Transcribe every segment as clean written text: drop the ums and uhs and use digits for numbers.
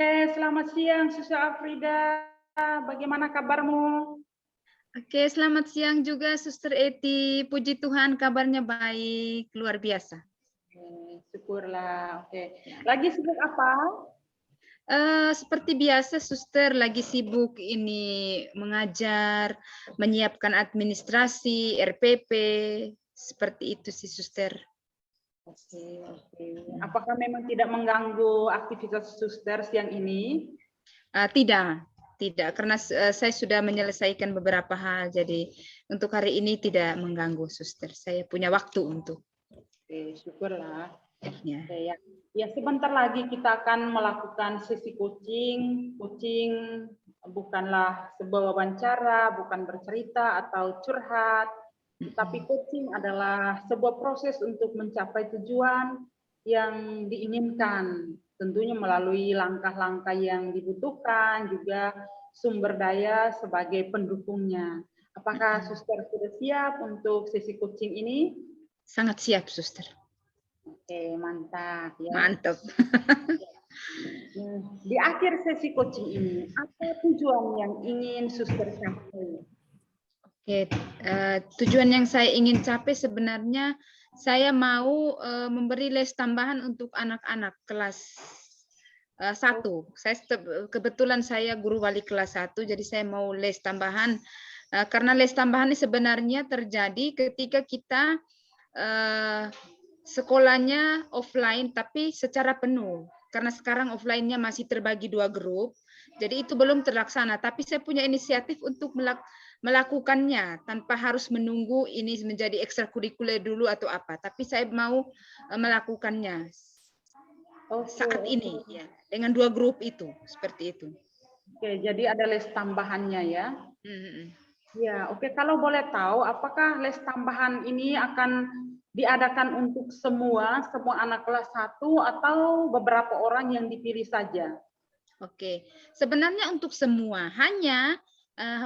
Oke, selamat siang, Susu Afrida. Bagaimana kabarmu? Oke, selamat siang juga Suster Eti. Puji Tuhan kabarnya baik, luar biasa. Syukurlah. Oke. Lagi sibuk apa? Seperti biasa Suster lagi sibuk ini mengajar, menyiapkan administrasi, RPP, seperti itu sih Suster. Oke. Apakah memang tidak mengganggu aktivitas suster siang ini? Tidak, karena saya sudah menyelesaikan beberapa hal, jadi untuk hari ini tidak mengganggu Suster. Saya punya waktu untuk. Oke, syukurlah. Ya. Ya, sebentar lagi kita akan melakukan sesi coaching. Coaching bukanlah sebuah wawancara, bukan bercerita atau curhat, tapi coaching adalah sebuah proses untuk mencapai tujuan yang diinginkan, tentunya melalui langkah-langkah yang dibutuhkan, juga sumber daya sebagai pendukungnya. Apakah suster sudah siap untuk sesi coaching ini? Sangat siap, Suster. Oke, mantap ya. Mantap. Di akhir sesi coaching ini, apa tujuan yang ingin suster capai? Oke, tujuan yang saya ingin capai sebenarnya saya mau memberi les tambahan untuk anak-anak kelas 1. Kebetulan saya guru wali kelas 1, jadi saya mau les tambahan. Karena les tambahan ini sebenarnya terjadi ketika kita sekolahnya offline tapi secara penuh. Karena sekarang offline-nya masih terbagi 2 grup, jadi itu belum terlaksana. Tapi saya punya inisiatif untuk melakukannya tanpa harus menunggu ini menjadi ekstrakurikuler dulu atau apa. Tapi saya mau melakukannya saat ini, ya, dengan 2 grup itu, seperti itu. Oke, jadi ada les tambahannya ya? Ya, oke. Kalau boleh tahu, apakah les tambahan ini akan diadakan untuk semua anak kelas 1 atau beberapa orang yang dipilih saja? Oke, sebenarnya untuk semua, hanya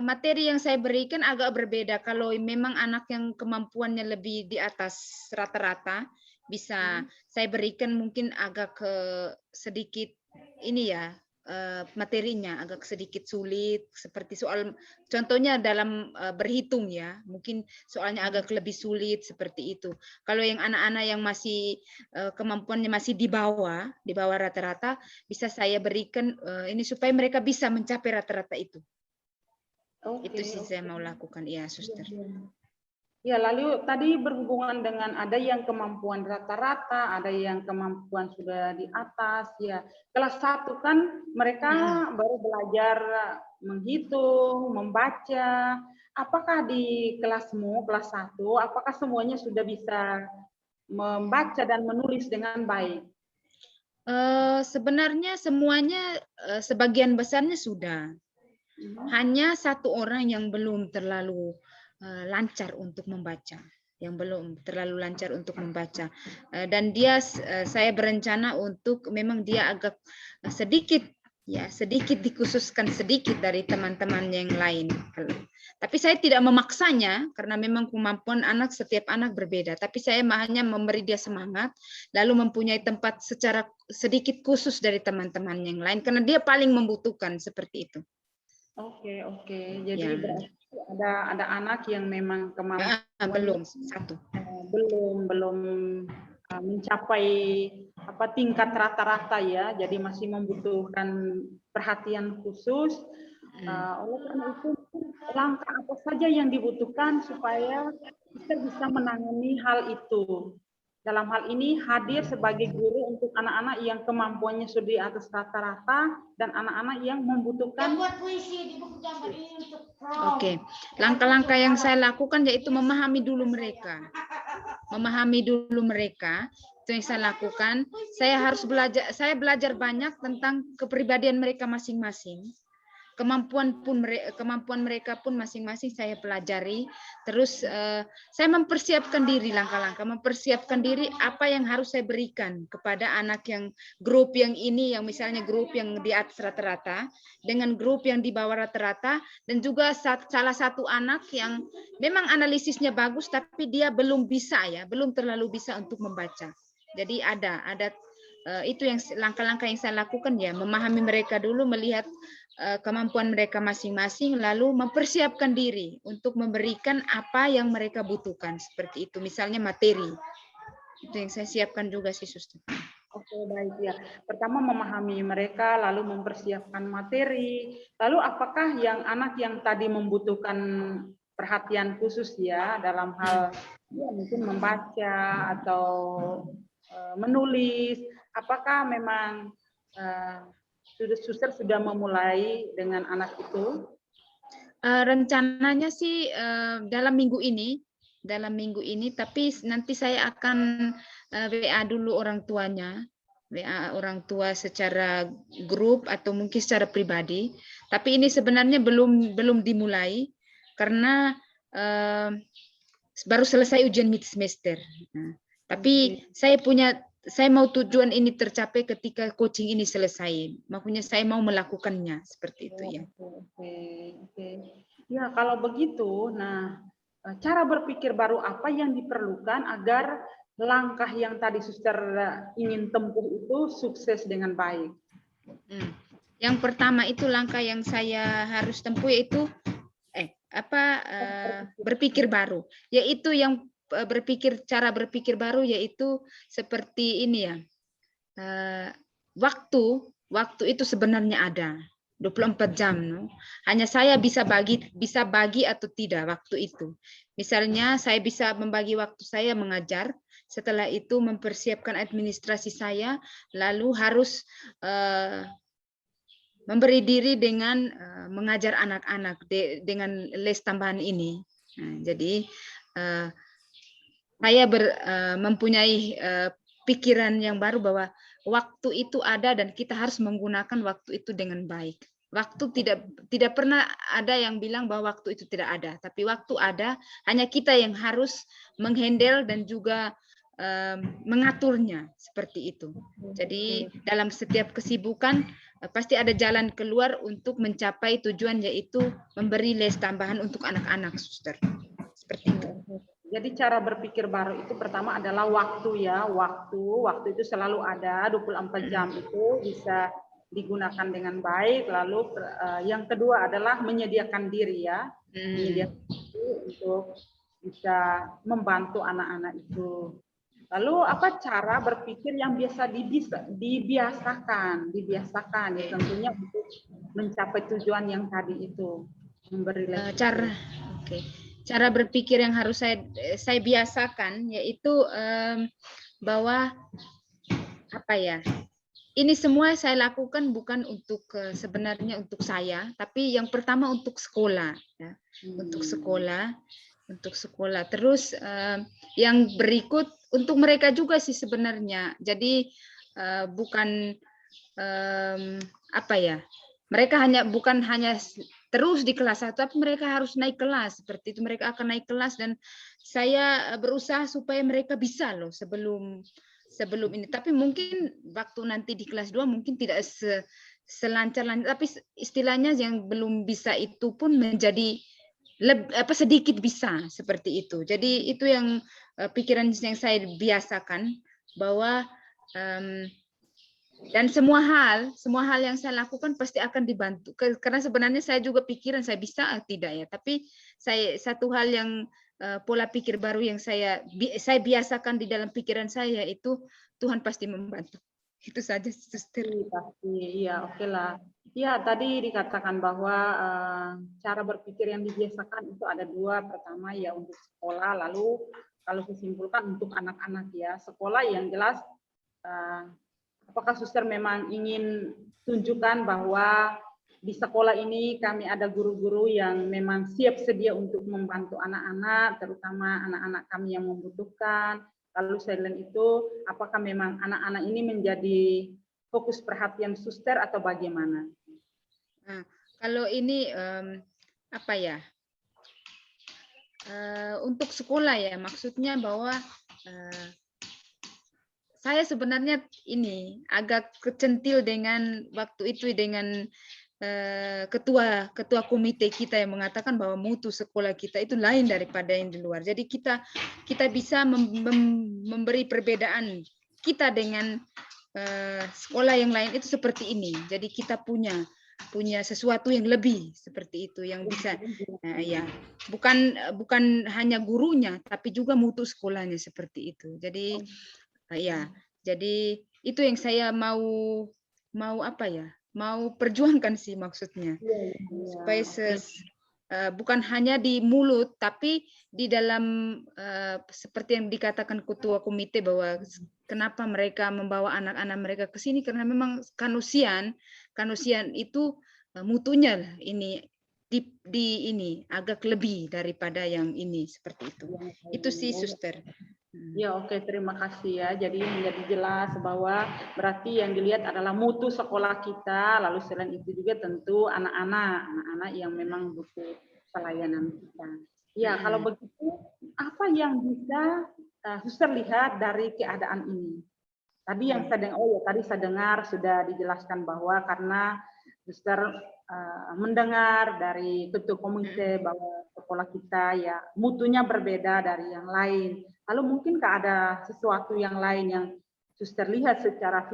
materi yang saya berikan agak berbeda. Kalau memang anak yang kemampuannya lebih di atas rata-rata, bisa saya berikan mungkin agak sedikit ini ya, materinya agak sedikit sulit, seperti soal contohnya dalam berhitung ya, mungkin soalnya agak lebih sulit seperti itu. Kalau yang anak-anak yang masih kemampuannya masih di bawah rata-rata, bisa saya berikan ini supaya mereka bisa mencapai rata-rata itu. Itu sih saya mau lakukan, ya Suster. Ya, lalu tadi berhubungan dengan ada yang kemampuan rata-rata, ada yang kemampuan sudah di atas, ya. Kelas 1 kan mereka baru belajar menghitung, membaca. Apakah di kelasmu, kelas 1, apakah semuanya sudah bisa membaca dan menulis dengan baik? Sebenarnya semuanya sebagian besarnya sudah. Hanya 1 orang yang belum terlalu lancar untuk membaca, dan dia saya berencana untuk memang dia agak sedikit dikhususkan sedikit dari teman-teman yang lain. Tapi saya tidak memaksanya karena memang kemampuan setiap anak berbeda, tapi saya hanya memberi dia semangat, lalu mempunyai tempat secara sedikit khusus dari teman-teman yang lain karena dia paling membutuhkan seperti itu. Oke. Jadi berarti ada anak yang memang kemampuan belum mencapai tingkat rata-rata ya. Jadi masih membutuhkan perhatian khusus. Oleh karena itu, langkah apa saja yang dibutuhkan supaya kita bisa menangani hal itu? Dalam hal ini hadir sebagai guru untuk anak-anak yang kemampuannya sudah di atas rata-rata dan anak-anak yang membutuhkan. Oke, langkah-langkah yang saya lakukan yaitu memahami dulu mereka. Itu yang saya lakukan. Saya belajar banyak tentang kepribadian mereka masing-masing. Kemampuan mereka pun masing-masing saya pelajari. Terus saya mempersiapkan diri mempersiapkan diri apa yang harus saya berikan kepada anak yang grup yang ini, yang misalnya grup yang di atas rata-rata dengan grup yang di bawah rata-rata, dan juga salah satu anak yang memang analisisnya bagus tapi dia belum terlalu bisa untuk membaca. Jadi ada itu yang langkah-langkah yang saya lakukan ya, memahami mereka dulu, melihat kemampuan mereka masing-masing, lalu mempersiapkan diri untuk memberikan apa yang mereka butuhkan, seperti itu. Misalnya materi, itu yang saya siapkan juga sih, Suster. Oke, baik ya. Pertama memahami mereka, lalu mempersiapkan materi. Lalu apakah yang anak yang tadi membutuhkan perhatian khusus ya dalam hal ya, mungkin membaca atau menulis, apakah memang suster sudah memulai dengan anak itu? Rencananya sih dalam minggu ini, tapi nanti saya akan WA dulu orang tuanya, WA orang tua secara grup atau mungkin secara pribadi. Tapi ini sebenarnya belum dimulai karena baru selesai ujian mid semester. Nah, tapi saya mau tujuan ini tercapai ketika coaching ini selesai. Makanya saya mau melakukannya seperti itu ya. Oke. Ya, kalau begitu, nah cara berpikir baru apa yang diperlukan agar langkah yang tadi suster ingin tempuh itu sukses dengan baik? Yang pertama itu langkah yang saya harus tempuh yaitu berpikir baru, yaitu yang cara berpikir baru yaitu seperti ini ya. Waktu itu sebenarnya ada 24 jam, no? Hanya saya bisa bagi atau tidak waktu itu. Misalnya saya bisa membagi waktu saya mengajar, setelah itu mempersiapkan administrasi saya, lalu harus memberi diri dengan mengajar anak-anak dengan les tambahan ini. Nah, jadi saya mempunyai pikiran yang baru bahwa waktu itu ada dan kita harus menggunakan waktu itu dengan baik. Waktu tidak pernah ada yang bilang bahwa waktu itu tidak ada, tapi waktu ada, hanya kita yang harus menghandle dan juga mengaturnya seperti itu. Jadi dalam setiap kesibukan pasti ada jalan keluar untuk mencapai tujuan, yaitu memberi les tambahan untuk anak-anak, suster. Seperti itu. Jadi cara berpikir baru itu pertama adalah waktu ya, waktu itu selalu ada, 24 jam itu bisa digunakan dengan baik. Lalu yang kedua adalah menyediakan diri ya, menyediakan diri untuk bisa membantu anak-anak itu. Lalu apa cara berpikir yang biasa dibiasakan ya tentunya untuk mencapai tujuan yang tadi itu, memberi Cara berpikir yang harus saya biasakan yaitu bahwa ini semua saya lakukan bukan untuk sebenarnya untuk saya, tapi yang pertama untuk sekolah ya. Untuk sekolah. Terus yang berikut untuk mereka juga sih sebenarnya. Jadi bukan mereka bukan hanya terus di kelas 1, tapi mereka harus naik kelas. Seperti itu, mereka akan naik kelas dan saya berusaha supaya mereka bisa loh sebelum ini. Tapi mungkin waktu nanti di kelas 2 mungkin tidak selancar, tapi istilahnya yang belum bisa itu pun menjadi sedikit bisa seperti itu. Jadi itu yang pikiran yang saya biasakan, bahwa dan semua hal yang saya lakukan pasti akan dibantu, karena sebenarnya saya juga pikiran saya bisa tidak ya, tapi satu hal yang pola pikir baru yang saya biasakan di dalam pikiran saya itu Tuhan pasti membantu. Itu saja, suster. Pasti, iya, oke lah. Ya, tadi dikatakan bahwa cara berpikir yang dibiasakan itu ada 2. Pertama ya untuk sekolah, lalu kalau disimpulkan untuk anak-anak ya. Sekolah yang jelas, apakah suster memang ingin tunjukkan bahwa di sekolah ini kami ada guru-guru yang memang siap sedia untuk membantu anak-anak, terutama anak-anak kami yang membutuhkan. Lalu selain itu, apakah memang anak-anak ini menjadi fokus perhatian suster atau bagaimana? Nah, kalau ini untuk sekolah ya, maksudnya bahwa saya sebenarnya ini agak kecentil dengan waktu itu dengan ketua komite kita yang mengatakan bahwa mutu sekolah kita itu lain daripada yang di luar. Jadi kita bisa memberi perbedaan kita dengan sekolah yang lain itu seperti ini. Jadi kita punya sesuatu yang lebih seperti itu yang bisa ya bukan hanya gurunya tapi juga mutu sekolahnya seperti itu. Jadi ya jadi itu yang saya mau apa ya, mau perjuangkan sih maksudnya supaya bukan hanya di mulut tapi di dalam seperti yang dikatakan ketua komite bahwa kenapa mereka membawa anak-anak mereka ke sini karena memang kanusian itu mutunya lah ini di ini agak lebih daripada yang ini seperti itu. Itu sih suster. Ya, oke, terima kasih ya. Jadi menjadi jelas bahwa berarti yang dilihat adalah mutu sekolah kita, lalu selain itu juga tentu anak-anak yang memang butuh pelayanan kita. Ya, kalau begitu apa yang bisa suster lihat dari keadaan ini? Tadi yang tadi saya dengar sudah dijelaskan bahwa karena suster mendengar dari ketua komite bahwa sekolah kita ya mutunya berbeda dari yang lain. Lalu mungkinkah ada sesuatu yang lain yang suster lihat secara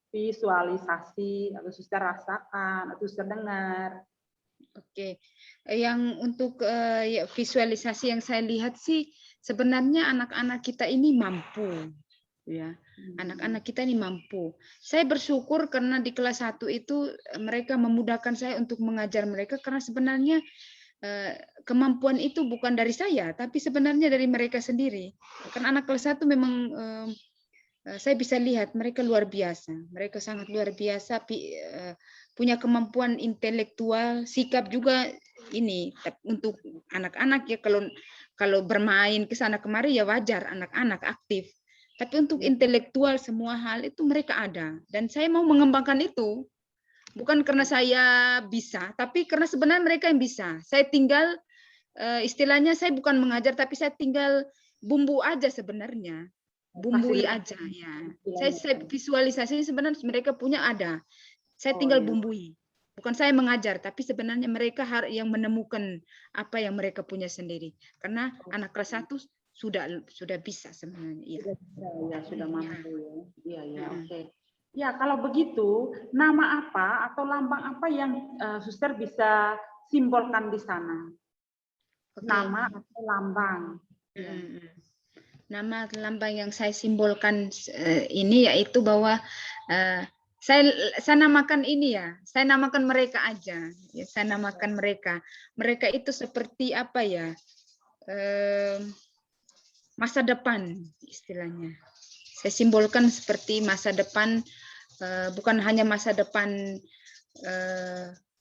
visualisasi atau suster rasakan atau suster dengar? Oke, yang untuk visualisasi yang saya lihat sih sebenarnya anak-anak kita ini mampu, ya. Anak-anak kita ini mampu. Saya bersyukur karena di kelas 1 itu mereka memudahkan saya untuk mengajar mereka karena sebenarnya kemampuan itu bukan dari saya, tapi sebenarnya dari mereka sendiri. Karena anak kelas 1 memang saya bisa lihat mereka luar biasa. Mereka sangat luar biasa, punya kemampuan intelektual, sikap juga ini untuk anak-anak ya kalau bermain ke sana kemari ya wajar anak-anak aktif. Tapi untuk intelektual semua hal itu mereka ada dan saya mau mengembangkan itu. Bukan karena saya bisa, tapi karena sebenarnya mereka yang bisa. Saya tinggal istilahnya saya bukan mengajar tapi saya tinggal bumbu aja sebenarnya. Bumbui aja ya. Saya visualisasi sebenarnya mereka punya ada. Saya tinggal bumbui. Bukan saya mengajar, tapi sebenarnya mereka yang menemukan apa yang mereka punya sendiri. Karena anak kelas 1 sudah bisa sebenarnya. Ya, sudah mampu ya. Iya, oke. Ya, kalau begitu, nama apa atau lambang apa yang suster bisa simbolkan di sana? Nama atau lambang. Nama lambang yang saya simbolkan ini yaitu bahwa saya namakan ini ya, saya namakan mereka aja. Ya, saya namakan mereka. Mereka itu seperti apa ya? Masa depan istilahnya. Saya simbolkan seperti masa depan, bukan hanya masa depan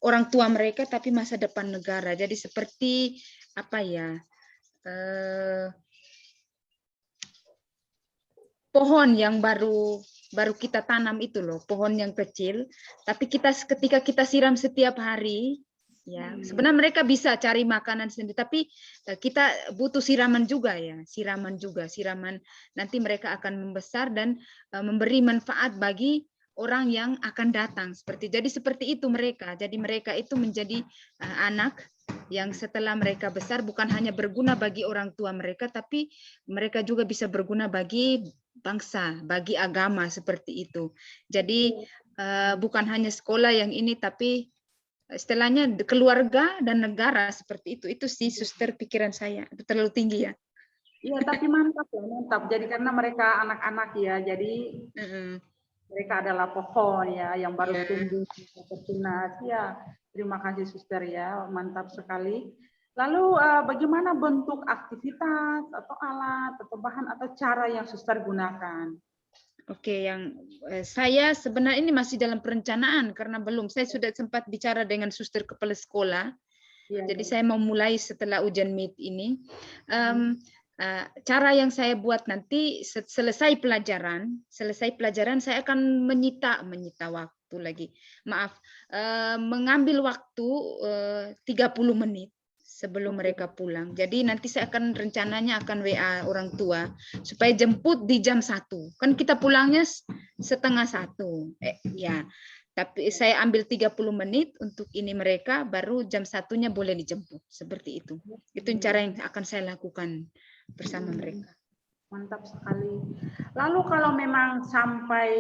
orang tua mereka, tapi masa depan negara. Jadi seperti apa ya? Pohon yang baru kita tanam itu loh, pohon yang kecil. Tapi ketika kita siram setiap hari, ya sebenarnya mereka bisa cari makanan sendiri tapi kita butuh siraman juga ya, siraman nanti mereka akan membesar dan memberi manfaat bagi orang yang akan datang jadi seperti itu mereka. Jadi mereka itu menjadi anak yang setelah mereka besar bukan hanya berguna bagi orang tua mereka tapi mereka juga bisa berguna bagi bangsa, bagi agama seperti itu. Jadi bukan hanya sekolah yang ini tapi istilahnya keluarga dan negara seperti itu. Itu sih suster pikiran saya. Itu terlalu tinggi ya. Iya, tapi mantap ya, mantap. Jadi karena mereka anak-anak ya, jadi mereka adalah pohon ya yang baru tumbuh bertunas. Ya, terima kasih suster ya, mantap sekali. Lalu bagaimana bentuk aktivitas atau alat atau bahan atau cara yang suster gunakan? Oke, yang saya sebenarnya ini masih dalam perencanaan karena belum. Saya sudah sempat bicara dengan suster kepala sekolah. Jadi saya mau mulai setelah ujian MIT ini. Cara yang saya buat nanti selesai pelajaran saya akan menyita waktu lagi. Maaf, mengambil waktu 30 menit sebelum mereka pulang. Jadi nanti saya akan rencananya akan WA orang tua supaya jemput di jam 1. Kan kita pulangnya setengah 1. Ya. Tapi saya ambil 30 menit untuk ini mereka baru jam 1-nya boleh dijemput. Seperti itu. Itu cara yang akan saya lakukan bersama mereka. Mantap sekali. Lalu kalau memang sampai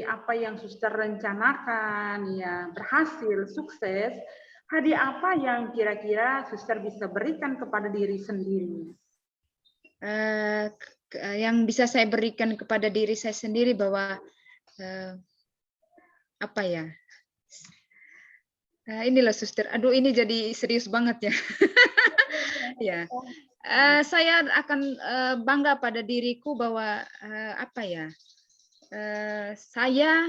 apa yang suster rencanakan ya berhasil, sukses, hadiah apa yang kira-kira suster bisa berikan kepada diri sendiri? Yang bisa saya berikan kepada diri saya sendiri bahwa apa ya? Inilah suster. Aduh, ini jadi serius banget ya. Ya. Saya akan bangga pada diriku bahwa apa ya? Saya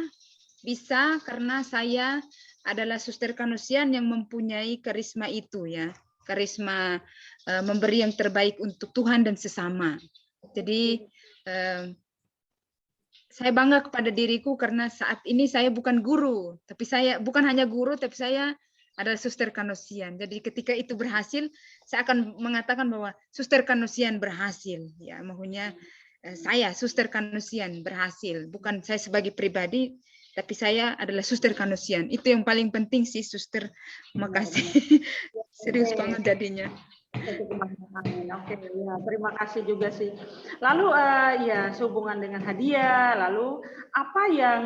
bisa karena saya adalah suster Kanusian yang mempunyai karisma itu ya. Karisma memberi yang terbaik untuk Tuhan dan sesama. Jadi saya bangga kepada diriku karena saat ini saya bukan guru, tapi saya bukan hanya guru, tapi saya adalah suster Kanusian. Jadi ketika itu berhasil, saya akan mengatakan bahwa suster Kanusian berhasil. Ya, maksudnya saya suster Kanusian berhasil, bukan saya sebagai pribadi, tapi saya adalah suster Kanusian. Itu yang paling penting sih, suster. Makasih. Serius banget jadinya. Oke, ya, terima kasih juga sih. Lalu ya sehubungan dengan hadiah, lalu apa yang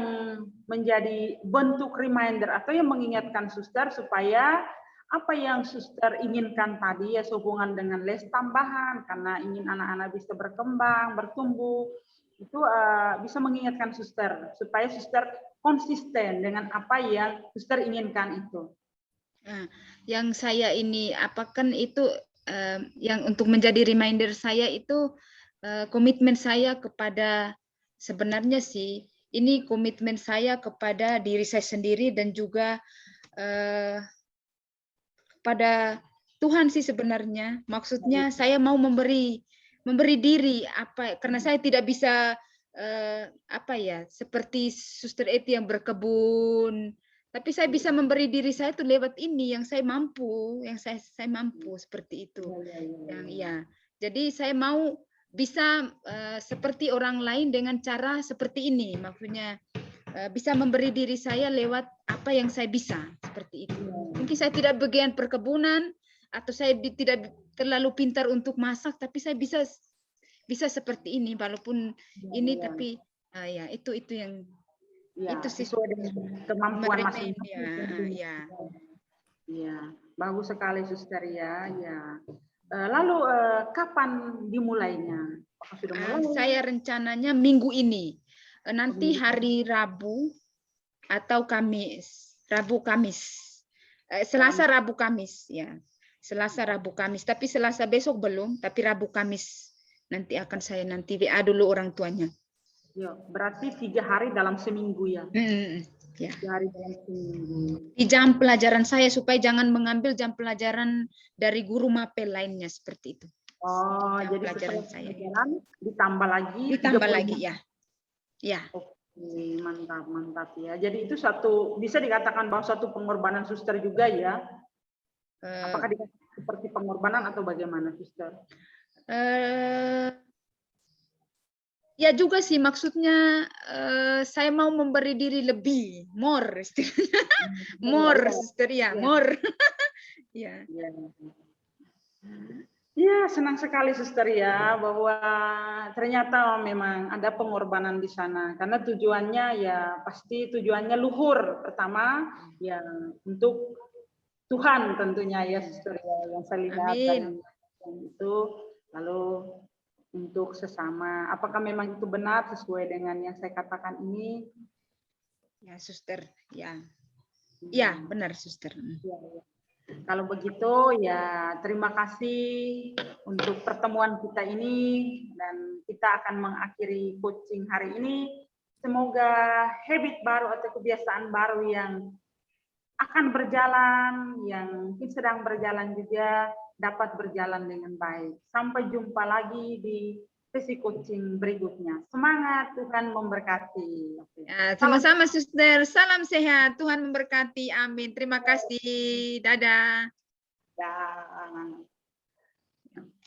menjadi bentuk reminder atau yang mengingatkan suster supaya apa yang suster inginkan tadi ya sehubungan dengan les tambahan karena ingin anak-anak bisa berkembang, bertumbuh, itu bisa mengingatkan suster supaya suster konsisten dengan apa yang suster inginkan itu. Nah, yang saya ini apakan itu yang untuk menjadi reminder saya itu komitmen saya kepada sebenarnya sih ini komitmen saya kepada diri saya sendiri dan juga kepada Tuhan sih sebenarnya. Maksudnya saya mau memberi diri apa karena saya tidak bisa apa ya seperti Suster Eti yang berkebun. Tapi saya bisa memberi diri saya itu lewat ini yang saya mampu, saya mampu seperti itu. Yang ya. Jadi saya mau bisa seperti orang lain dengan cara seperti ini, maksudnya bisa memberi diri saya lewat apa yang saya bisa seperti itu. Mungkin saya tidak bagian perkebunan atau saya tidak terlalu pintar untuk masak, tapi saya bisa seperti ini walaupun ini tapi ya itu yang ya, itu sih sesuai dengan kemampuan masing-masing. Ya, bagus sekali suster ya. Ya. Lalu kapan dimulainya? Apakah sudah mulai? Saya rencananya minggu ini. Nanti hari Rabu atau Kamis. Rabu Kamis. Selasa Rabu Kamis ya. Selasa Rabu Kamis. Tapi Selasa besok belum, tapi Rabu Kamis nanti akan saya nanti WA dulu orang tuanya. Ya, berarti 3 hari dalam seminggu ya. Ya. 3 hari dalam seminggu. Di jam pelajaran saya supaya jangan mengambil jam pelajaran dari guru mapel lainnya seperti itu. Oh, jam jadi pelajaran saya ditambah lagi. Ditambah lagi ya. Ya. Oke, mantap ya. Jadi itu bisa dikatakan bahwa satu pengorbanan suster juga ya. Apakah dikatakan seperti pengorbanan atau bagaimana suster? Ya juga sih maksudnya saya mau memberi diri lebih, more istilahnya. More suster ya, more. Ya. Ya, senang sekali suster ya bahwa ternyata memang ada pengorbanan di sana karena tujuannya ya pasti tujuannya luhur. Pertama ya untuk Tuhan tentunya ya suster ya yang saya lihat dari itu lalu untuk sesama. Apakah memang itu benar sesuai dengan yang saya katakan ini? Ya, suster. Ya. Ya, benar, suster. Ya. Kalau begitu, ya terima kasih untuk pertemuan kita ini dan kita akan mengakhiri coaching hari ini. Semoga habit baru atau kebiasaan baru yang akan berjalan, yang mungkin sedang berjalan juga dapat berjalan dengan baik. Sampai jumpa lagi di sesi coaching berikutnya. Semangat, Tuhan memberkati. Sama-sama, suster. Salam sehat. Tuhan memberkati. Amin. Terima kasih. Dadah. Ya.